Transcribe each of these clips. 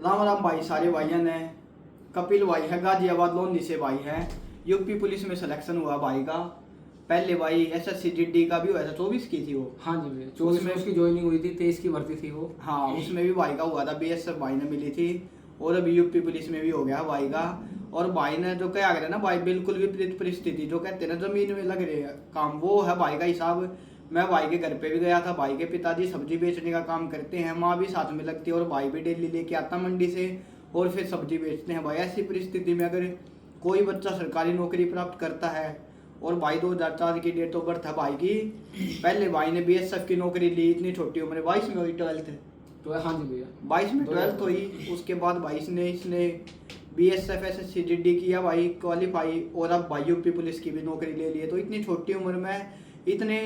राम राम भाई, सारे भाइयों ने। कपिल भाई है, गाजियाबाद लोनी से भाई है। यूपी पुलिस में सिलेक्शन हुआ भाई का। पहले भाई एसएससी जीडी का भी हुआ था, 24 की थी वो। हाँ जी भैया, 24 में उसकी ज्वाइनिंग हुई थी, 23 की भर्ती थी वो। हाँ, उसमें भी भाई का हुआ था, बीएसएफ भाई ने मिली थी। और अभी यूपी पुलिस में भी हो गया भाई का। और भाई ने जो क्या करे ना भाई, बिल्कुल विपरीत परिस्थिति, जो कहते हैं ना जमीन में लग रहे हैं काम, वो है भाई का हिसाब। मैं भाई के घर पे भी गया था। भाई के पिताजी सब्जी बेचने का काम करते हैं, माँ भी साथ में लगती है, और भाई भी डेली लेके आता मंडी से और फिर सब्जी बेचते हैं भाई। ऐसी परिस्थिति में अगर कोई बच्चा सरकारी नौकरी प्राप्त करता है, और भाई 2004 की डेट ऑफ बर्थ है भाई की। पहले भाई ने बीएसएफ की नौकरी ली इतनी छोटी उम्र में, 22 में हुई 12th। तो हाँ जी भैया, 22 में 12th हुई। उसके बाद भाई इसने बीएसएफ एसएससी जीडी किया भाई, क्वालिफाई, और अब भाई यूपी पुलिस की भी नौकरी ले ली है। तो इतनी छोटी उम्र में इतने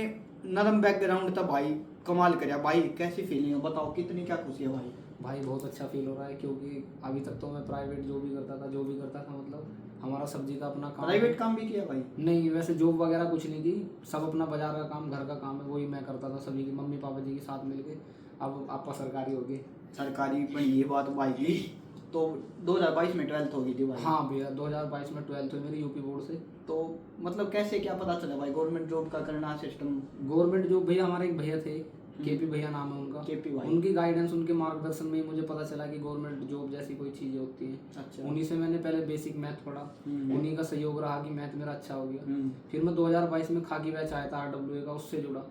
नरम बैकग्राउंड था भाई, कमाल कर भाई। कैसी फीलिंग है बताओ, कितनी क्या खुशी है भाई? भाई बहुत अच्छा फील हो रहा है, क्योंकि अभी तक तो मैं प्राइवेट जो भी करता था मतलब हमारा सब्जी का अपना काम। प्राइवेट काम भी किया भाई? नहीं, वैसे जॉब वगैरह कुछ नहीं की, सब अपना बाजार का काम, घर का काम है, वही मैं करता था सभी की, मम्मी पापा जी के साथ मिलके। अब आपका सरकारी हो गई। सरकारी बनी ये बात भाई की। तो 2022 में 12th होगी थी भाई? हाँ भैया, 2022 में 12th हुई मेरी यूपी बोर्ड से। तो मतलब कैसे क्या पता चला भाई गवर्नमेंट जॉब का करना सिस्टम? गवर्नमेंट जॉब भैया, हमारे एक भैया थे, केपी भैया नाम है उनका। केपी भाई। उनकी गाइडेंस, उनके मार्गदर्शन में ही मुझे पता चला कि गवर्नमेंट जॉब जैसी कोई चीज़ें होती हैं। अच्छा। उन्हीं से मैंने पहले बेसिक मैथ पढ़ा, उन्हीं का सहयोग रहा कि मैथ मेरा अच्छा हो गया। फिर मैं 2022 में खाकी बैच आया था आरडब्ल्यूए का, उससे जुड़ा।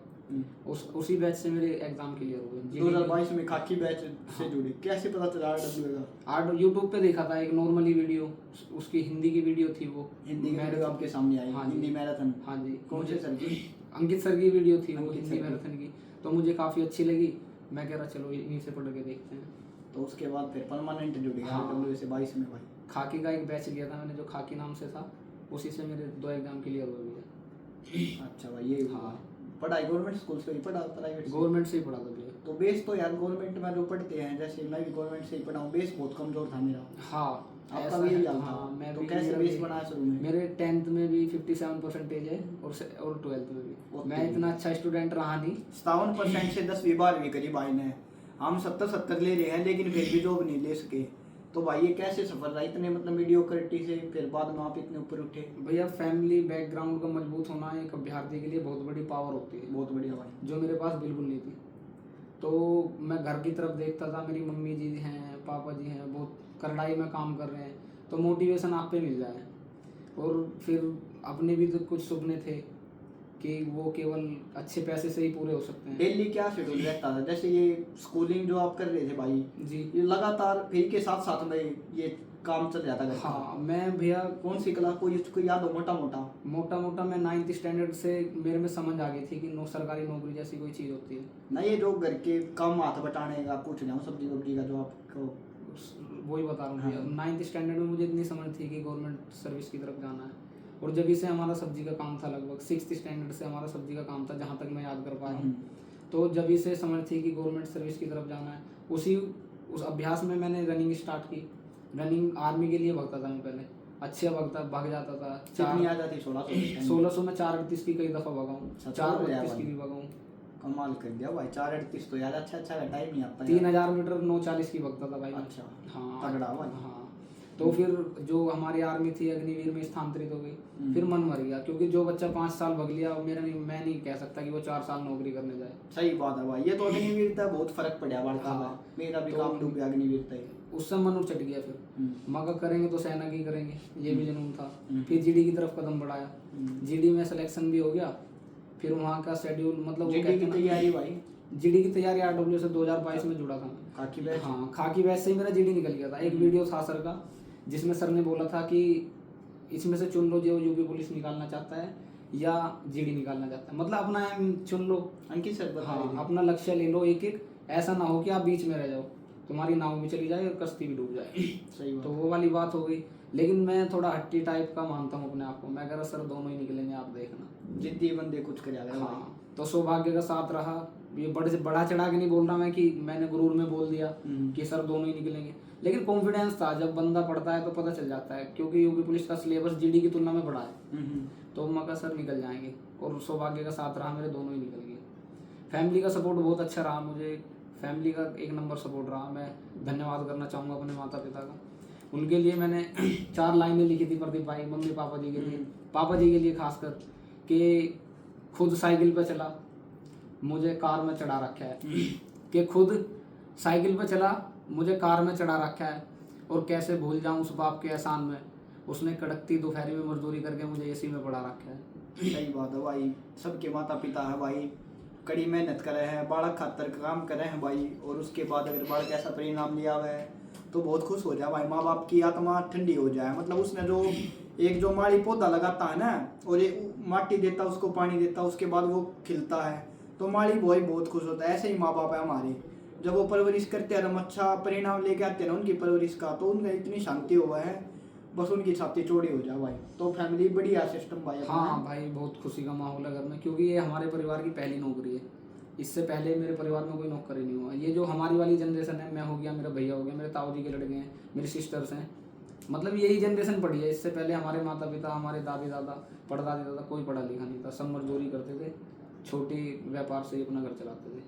उसी बैच से मेरे एग्जाम क्लियर हो गए। 2022 में खाकी बैच से जुड़ी, कैसे पता चला आरडब्ल्यूए का? यूट्यूब पे देखा था एक नॉर्मली वीडियो, उसकी हिंदी की वीडियो थी वो। हिंदी की वीडियो आपके सामने आई? हाँ हिंदी मैराथन? हाँ जी। कौन से सर की? अंकित सर की वीडियो थी वो, अंकित हिंदी सर की। मैराथन की। तो मुझे काफ़ी अच्छी लगी, मैं कह रहा चलो इन्हीं से पढ़ के देखते हैं। तो उसके बाद फिर परमानेंट जुड़ गया हाँ। आरडब्ल्यूए से 22 में भाई? खाकी का एक बैच लिया था मैंने, जो खाकी नाम से था, उसी से मेरे 2 एग्जाम क्लियर हो गए। अच्छा भाई, ये हुआ। हाँ। पढ़ाई गवर्नमेंट स्कूल से ही पढ़ा, प्राइवेट? गवर्नमेंट से ही पढ़ा था भैया। तो बेस तो यार गवर्नमेंट में जो पढ़ते हैं, जैसे मैं भी गवर्नमेंट से ही पढ़ा हूँ, बेस बहुत कमजोर था मेरा। हाँ, आपका ऐसा भी यही है। हाल हाँ, था? मैं तो भी, कैसे मेरा बेस भी- बनाया शुरू में? मेरे 10th में भी 57% है, और 12th में भी। मैं इतना अच्छा स्टूडेंट रहा नहीं। 57% से 10वीं 12वीं करी भाई ने। हम 70 ले रहे हैं, लेकिन फिर भी जॉब नहीं ले सके। तो भाई ये कैसे सफर रहा इतने मतलब मीडियोक्रिटी से, फिर बाद में आप इतने ऊपर उठे? भैया, फैमिली बैकग्राउंड का मजबूत होना एक अभ्यर्थी के लिए बहुत बड़ी पावर होती है, बहुत बढ़िया भाई। जो मेरे पास बिल्कुल नहीं थी। तो मैं घर की तरफ देखता था, मेरी मम्मी जी हैं, पापा जी हैं, बहुत करड़ाई में काम कर रहे हैं, तो मोटिवेशन आप पे मिल जाए। और फिर अपने भी तो कुछ सपने थे कि वो केवल अच्छे पैसे से ही पूरे हो सकते हैं। डेली क्या शेड्यूल रहता था? जैसे ये स्कूलिंग जो आप कर रहे थे भाई, जी। ये लगातार फिर के साथ साथ में ये काम चल जाता था? हाँ, मैं भैया कौन सी क्लास को याद हो? मोटा मोटा मैं 9th स्टैंडर्ड से मेरे में समझ आ गई थी कि सरकारी नौकरी जैसी कोई चीज़ होती है। ना, ये जो घर के काम हाथ बटाने का पूछ रहा हूँ, सब्जी वब्जी का जो आपको। वही बता रहा हूँ भैया। हाँ। 9th स्टैंडर्ड में मुझे इतनी समझ थी कि गवर्नमेंट सर्विस की तरफ जाना है, और जब से हमारा सब्जी का काम था, लगभग 6th स्टैंडर्ड से हमारा सब्जी का काम था, जहाँ तक मैं याद कर पाया हूँ। तो जब से समझ थी कि गवर्नमेंट सर्विस की तरफ जाना है। उस अभ्यास में मैंने रनिंग स्टार्ट की। रनिंग आर्मी के लिए भागता था मैं पहले, अच्छे भाग जाता था। कितनी आ जाती? 1600? 1600 में 4:38 की कई दफ़ा भागा हूँ, अच्छा, 4:32 की भी भागा हूँ। कमाल कर दिया भाई। 4:38 तो यार अच्छा टाइम नहीं आता। 3000 मीटर 9:40 की भागता था भाई। अच्छा, हाँ, तगड़ा भाई। हाँ। तो फिर जो हमारी आर्मी थी अग्निवीर में स्थानांतरित हो गई। फिर मन मर गया, क्योंकि जो बच्चा 5 साल भाग लिया, मैं नहीं कह सकता कि वो 4 साल नौकरी करने जाए। सही बात है भाई, ये तो अग्निवीरता बहुत फर्क पड़ा बढ़ता है। हाँ। मेरा भी तो काम डूब गया अग्निवीरता ही। उससे मन उचट गया। फिर मगर करेंगे तो सेना की करेंगे, ये भी जुनून था। हम्म। फिर जीडी की तरफ कदम बढ़ाया। जीडी में सिलेक्शन भी हो गया। फिर वहाँ का शेड्यूल, मतलब वो जीडी की तैयारी भाई? जीडी की तैयारी आरडब्ल्यू से 2022 में जुड़ा था मैं। खाकी बैच? हाँ, खाकी बैच से ही मेरा जीडी निकल गया था। एक वीडियो था सर का, जिसमें सर ने बोला था कि इसमें से चुन लो जो यूपी पुलिस निकालना चाहता है या जीडी निकालना चाहता है, मतलब अपना एम चुन लो। अंकित सर बता रहे थे। हाँ, अपना लक्ष्य ले लो एक एक, ऐसा ना हो कि आप बीच में रह जाओ, तुम्हारी नाव भी चली जाए और कश्ती भी डूब जाए। सही बात। तो वो वाली बात हो गई। लेकिन मैं थोड़ा हट्टी टाइप का मानता हूँ अपने आप को। मैं कह रहा सर दोनों ही निकलेंगे, आप देखना। जिद्दी बंदे कुछ कर जाएगा। हाँ, तो सौभाग्य का साथ रहा। ये बड़ा चढ़ा के नहीं बोल रहा मैं कि मैंने गुरूर में बोल दिया कि सर दोनों ही निकलेंगे, लेकिन कॉन्फिडेंस था। जब बंदा पढ़ता है तो पता चल जाता है, क्योंकि यूपी पुलिस का सिलेबस जीडी की तुलना में बड़ा है। तो मगर सर निकल जाएंगे, और सौभाग्य का साथ रहा, मेरे दोनों ही निकल गए। फैमिली का सपोर्ट बहुत अच्छा रहा मुझे। फैमिली का एक नंबर सपोर्ट रहा। मैं धन्यवाद करना चाहूँगा अपने माता पिता का। उनके लिए मैंने 4 लाइनें लिखी थी प्रदीप भाई, मम्मी पापा जी के लिए, पापा जी के लिए खासकर, कि खुद साइकिल पे चला, मुझे कार में चढ़ा रखा है। कि खुद साइकिल पे चला, मुझे कार में चढ़ा रखा है, और कैसे भूल जाऊं उस बाप के एहसान में, उसने कड़कती दोपहरी में मजदूरी करके मुझे एसी में पढ़ा रखा है। सही बात है भाई, सबके माता पिता है भाई, कड़ी मेहनत करे हैं, बालक खातर काम करे हैं भाई, और उसके बाद अगर बालक ऐसा परिणाम लिया हुआ है तो बहुत खुश हो जाए भाई, माँ बाप की आत्मा ठंडी हो जाए। मतलब उसने जो एक जो माली पौधा लगाता है ना, और ये माटी देता, उसको पानी देता, उसके बाद वो खिलता है, तो माली भाई बहुत खुश होता है। ऐसे ही माँ बाप है हमारे, जब वो परवरिश करते हैं, हम अच्छा परिणाम लेके आते हैं ना उनकी परवरिश का, तो उनमें इतनी शांति हुआ है, बस उनकी छाती चौड़ी हो जाए भाई। तो फैमिली बढ़िया सिस्टम भाई अपना। हाँ भाई, बहुत खुशी का माहौल है घर में, क्योंकि ये हमारे परिवार की पहली नौकरी है। इससे पहले मेरे परिवार में कोई नौकरी नहीं हुआ। ये जो हमारी वाली जनरेशन है, मैं हो गया, मेरा भैया हो गया, मेरे ताऊ जी के लड़के हैं, मेरी सिस्टर्स हैं, मतलब यही जनरेशन पढ़ी है। इससे पहले हमारे माता पिता, हमारे दादी दादा, परदादी दादा, कोई पढ़ा लिखा नहीं था, सब मजदूरी करते थे, छोटी व्यापार से ही अपना घर चलाते थे,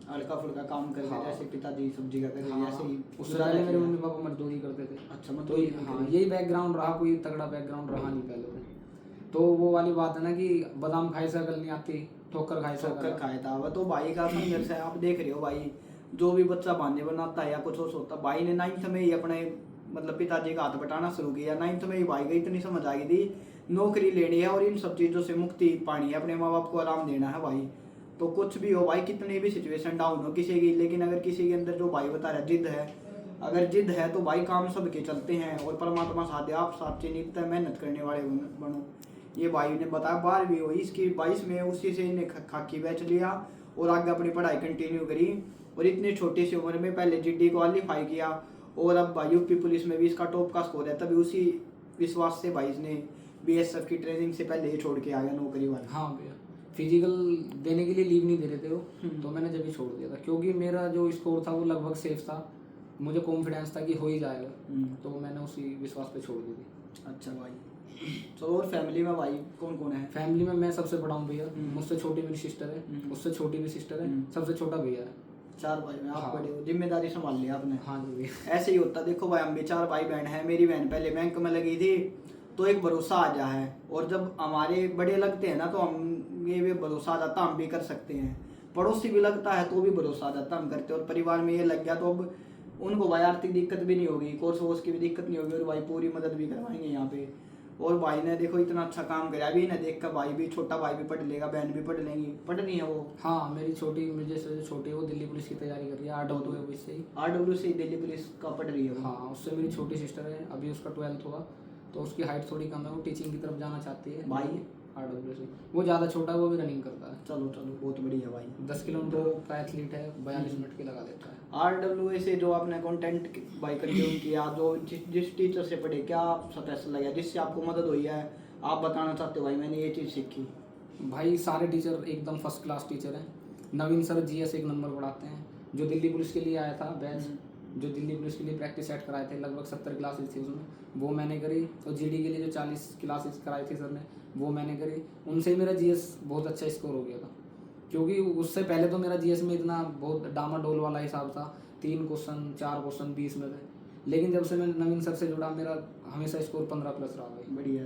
हल्का फुल्का काम करते, हाँ। जैसे पिताजी सब्जी का करते, हाँ, ऐसे ही। उससे पहले मेरे मम्मी पापा मजदूरी करते थे। अच्छा, तो मजदूरी हाँ, करते थे। यही बैकग्राउंड रहा, कोई तगड़ा बैकग्राउंड रहा नहीं पहले से। तो वो वाली बात है ना कि बादाम खाए से अकल नहीं आती, ठोकर खाए से ठोकर अकल। खाया था वो तो भाई का संघर्ष है। आप देख रहे हो भाई, जो भी बच्चा बहाने बनाता है या कुछ और सोचता, भाई ने 9th में ही अपने मतलब पिताजी का हाथ बटाना शुरू किया। 9th में ही भाई को इतनी समझ आ गई थी, नौकरी लेनी है और इन सब चीज़ों से मुक्ति पानी है, अपने माँ बाप को आराम देना है भाई। तो कुछ भी हो भाई, कितनी भी सिचुएशन डाउन हो किसी की, लेकिन अगर किसी के अंदर जो भाई बता रहा है जिद है, अगर जिद है तो भाई काम सबके चलते हैं, और परमात्मा साथ दे, आप साथ नित्य मेहनत करने वाले बनो। ये भाई ने बताया 12वीं हुई इसकी 22 में, उसी से इन्हें खाकी बैच लिया और आगे अपनी पढ़ाई कंटिन्यू करी, और इतनी छोटी सी उम्र में पहले जीडी क्वालिफाई किया, और अब भाई यूपी पुलिस में भी इसका टॉप का स्कोर है। तभी उसी विश्वास से भाई इसने बीएसएफ की ट्रेनिंग से पहले ही छोड़ के आ गया नौकरी वाली। हाँ भैया, फिजिकल देने के लिए लीव नहीं दे रहे थे वो, हम्म। तो मैंने जब ही छोड़ दिया था, क्योंकि मेरा जो स्कोर था वो लगभग सेफ था, मुझे कॉन्फिडेंस था कि हो ही जाएगा, तो मैंने उसी विश्वास पे छोड़ दी थी। अच्छा भाई, तो और फैमिली में भाई कौन कौन है? फैमिली में मैं सबसे बड़ा हूँ भैया, हम्म। मुझसे छोटी मेरी सिस्टर है, उससे छोटी मेरी सिस्टर है, सबसे छोटा भैया है। 4 भाई में आप हाँ। बड़े हो, जिम्मेदारी संभाल लिया आपने। हाँ जी भैया। ऐसे ही होता, देखो भाई हम भी 4 भाई बहन हैं। मेरी बहन पहले बैंक में लगी थी, तो एक भरोसा आ जा है, और जब हमारे बड़े लगते हैं ना तो हम ये भी भरोसा आ जाता, हम भी कर सकते हैं। पड़ोसी भी लगता है तो भी भरोसा आ जाता, हम करते हैं। और परिवार में ये लग गया तो अब उनको भाई आर्थिक दिक्कत भी नहीं होगी, कोर्स वोर्स की भी दिक्कत नहीं होगी, और भाई पूरी मदद भी करवाएंगे यहाँ पे। और भाई ने देखो इतना अच्छा काम कराया, अभी ना देख कर भाई भी, छोटा भाई भी पढ़ लेगा, बहन भी पढ़ लेंगी, पढ़नी है वो। हाँ, मेरी छोटी, मुझे से जो छोटी है वो दिल्ली पुलिस की तैयारी कर रही है, RWA से ही। RW से दिल्ली पुलिस का पढ़ रही है वो। हाँ, उससे मेरी छोटी सिस्टर है, अभी उसका 12th हुआ, तो उसकी हाइट थोड़ी कम है, वो टीचिंग की तरफ जाना चाहती है। भाई RWA से वो ज़्यादा छोटा है, वो भी रनिंग करता है, चलो चलो बहुत बढ़िया भाई। 10 किलोमीटर का एथलीट है, 42 मिनट की लगा देता है। RWA से जो आपने कंटेंट बाई कंज्यूम किया, जो जिस टीचर से पढ़े, क्या स्पेशल लगा जिससे आपको मदद हुई है, आप बताना चाहते हो भाई मैंने ये चीज़ सीखी? भाई सारे टीचर एकदम फर्स्ट क्लास टीचर हैं। नवीन सर GS एक नंबर पढ़ाते हैं, जो दिल्ली पुलिस के लिए आया था बैच, जो दिल्ली पुलिस के लिए प्रैक्टिस सेट कराए थे, लगभग 70 क्लासेस थी उसमें, वो मैंने करी। और GD के लिए जो 40 क्लासेस कराई थी सर ने, वो मैंने करी। उनसे ही मेरा GS बहुत अच्छा स्कोर हो गया था, क्योंकि उससे पहले तो मेरा GS में इतना बहुत डामाडोल वाला हिसाब था, 3 क्वेश्चन 4 क्वेश्चन 20 में थे। लेकिन जब से मैं नवीन सर से जुड़ा, मेरा हमेशा स्कोर 15+ रहा भाई। बढ़िया।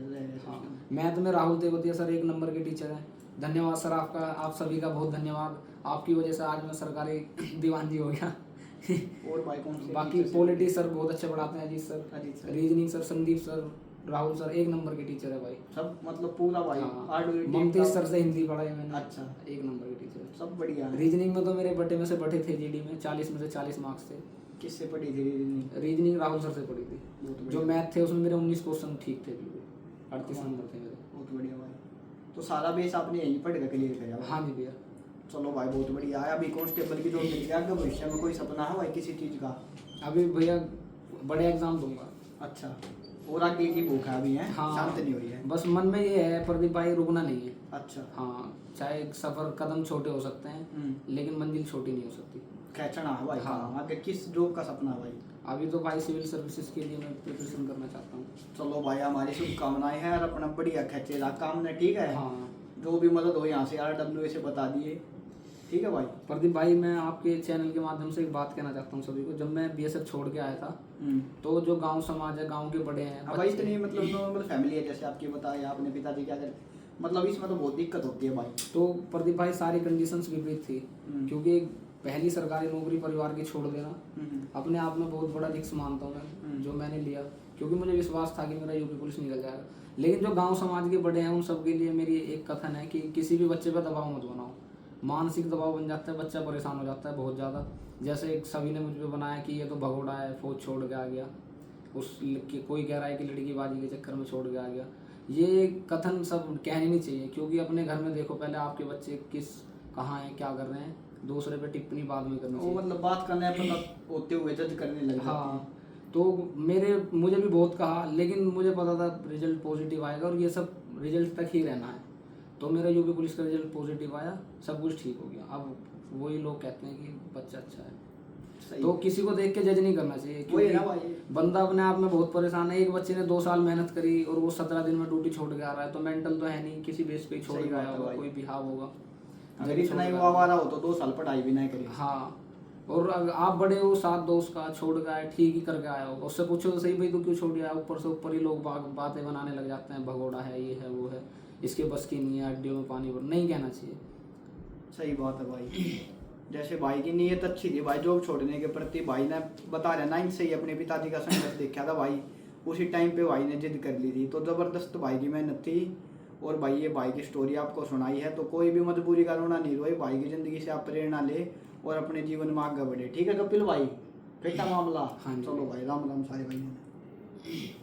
हाँ, मैथ में राहुल तेवतिया सर एक नंबर के टीचर हैं, धन्यवाद सर आपका, आप सभी का बहुत धन्यवाद। आपकी वजह से आज मैं सरकारी दीवान जी हो गया। और भाई कौन से? बाकी पॉलिटिक्स सर बहुत अच्छे पढ़ाते हैं, Ajit sir, Ajit sir. Reasoning sir, Sandeep sir, Rahul sir एक नंबर के टीचर है भाई। सब मतलब पूरा भाई। हाँ, RWA ममतेज सर से हिंदी पढ़ाई मैंने। अच्छा। एक नंबर के टीचर है। सब बढ़िया है। रीजनिंग में तो मेरे बटे में से बटे थे, GD में 40 में से 40 मार्क्स थे। किससे पढ़ी थी रीजनिंग? रीजनिंग राहुल सर से पढ़ी थी। बहुत बढ़िया। जो मैथ थे उसमें मेरे 19 क्वेश्चन ठीक थे, 38 नंबर थे मेरे। बहुत बढ़िया भाई। तो सारा बेस आपने यहीं पढ़ कर क्लियर किया? हाँ जी भैया। चलो भाई बहुत बढ़िया है। अभी कांस्टेबल की जॉब मिल गया, आगे भविष्य में कोई सपना है भाई किसी चीज़ का? अभी भैया बड़े एग्जाम दूंगा। अच्छा, और आगे की भूख है अभी है? हाँ, शांत नहीं हुई है? बस मन में ये है प्रदीप भाई, रुकना नहीं है। अच्छा। हाँ, चाहे सफर कदम छोटे हो सकते हैं, लेकिन मंजिल छोटी नहीं हो सकती। खेचना है भाई। हाँ। आगे किस जॉब का सपना है भाई? अभी तो भाई सिविल सर्विसेज के लिए मैं प्रिपरेशन करना चाहता हूँ। चलो भाई हमारी शुभकामनाएं हैं, और अपना बढ़िया खेचेगा काम ने, ठीक है? हाँ, जो भी मदद हो यहाँ से RWA से बता दिए। ठीक है भाई। प्रदीप भाई, मैं आपके चैनल के माध्यम से एक बात कहना चाहता हूँ सभी को। जब मैं बीएसएफ छोड़ के आया था, तो जो गांव समाज है, गांव के बड़े हैं, हाँ भाई, इतनी मतलब नॉर्मल फैमिली है जैसे आपकी बताया आपने पिताजी क्या कर, मतलब इसमें तो बहुत दिक्कत होती है भाई। तो प्रदीप भाई सारी कंडीशंस विपरीत थी, क्योंकि एक पहली सरकारी नौकरी परिवार की छोड़ देना अपने आप में बहुत बड़ा रिस्क मानता हूँ मैं, जो मैंने लिया, क्योंकि मुझे विश्वास था कि मेरा यूपी पुलिस निकल जाएगा। लेकिन जो गांव समाज के बड़े हैं उन सब के लिए मेरी एक कथन है कि किसी भी बच्चे पर दबाव मत बनाओ। मानसिक दबाव बन जाता है, बच्चा परेशान हो जाता है बहुत ज़्यादा। जैसे सभी ने मुझ पर बनाया कि ये तो भगोड़ा है, फौज छोड़ के आ गया, कोई कह रहा है कि लड़कीबाजी के चक्कर में छोड़ के आ गया। ये कथन सब कहने नहीं चाहिए, क्योंकि अपने घर में देखो पहले आपके बच्चे कहाँ हैं, क्या कर रहे हैं, दूसरे पे टिप्पणी बाद में करनी चाहिए। मतलब बात करने पर होते हुए जज करने लग जाते हैं। हाँ, तो मुझे भी बहुत कहा, लेकिन मुझे पता था रिजल्ट पॉजिटिव आएगा और ये सब रिजल्ट तक ही रहना है। तो मेरा यूपी पुलिस का रिजल्ट पॉजिटिव आया, सब कुछ ठीक हो गया। अब वही लोग कहते हैं कि बच्चा अच्छा है, तो किसी को देख के जज नहीं करना चाहिए, क्योंकि बंदा अपने आप में बहुत परेशान है। एक बच्चे ने 2 साल मेहनत करी और वो 17 दिन में ड्यूटी छोड़ के आ रहा है, तो मेंटल तो है नहीं, किसी बेस पे छोड़ के आया होगा, कोई बिहाव होगा। अगर इतना ही वो आवारा हो तो 2 साल पढ़ाई भी नहीं करी। हाँ, और आप बड़े हो, साथ दोस्त का छोड़ के आए, ठीक ही करके आया होगा, उससे पूछो तो सही भाई तू क्यों छोड़ गया। ऊपर से ऊपर ही लोग बातें बनाने लग जाते हैं, भगोड़ा है, ये है, वो है, इसके बस की नहीं है, हड्डियों में पानी भर, नहीं कहना चाहिए। सही बात है भाई। जैसे भाई की नीयत अच्छी थी भाई, जॉब छोड़ने के प्रति भाई ने बता रहा 9 से ही अपने पिताजी का संघर्ष देखा था भाई, उसी टाइम पे भाई ने जिद कर ली थी। तो ज़बरदस्त भाई की मेहनत थी। और भाई ये भाई की स्टोरी आपको सुनाई है, तो कोई भी मजबूरी का रोना नहीं रोए, भाई की ज़िंदगी से आप प्रेरणा ले और अपने जीवन में आगे बढ़े। ठीक है कपिल भाई, फिर मामला। हाँ जी। चलो भाई, राम राम सारे भाई।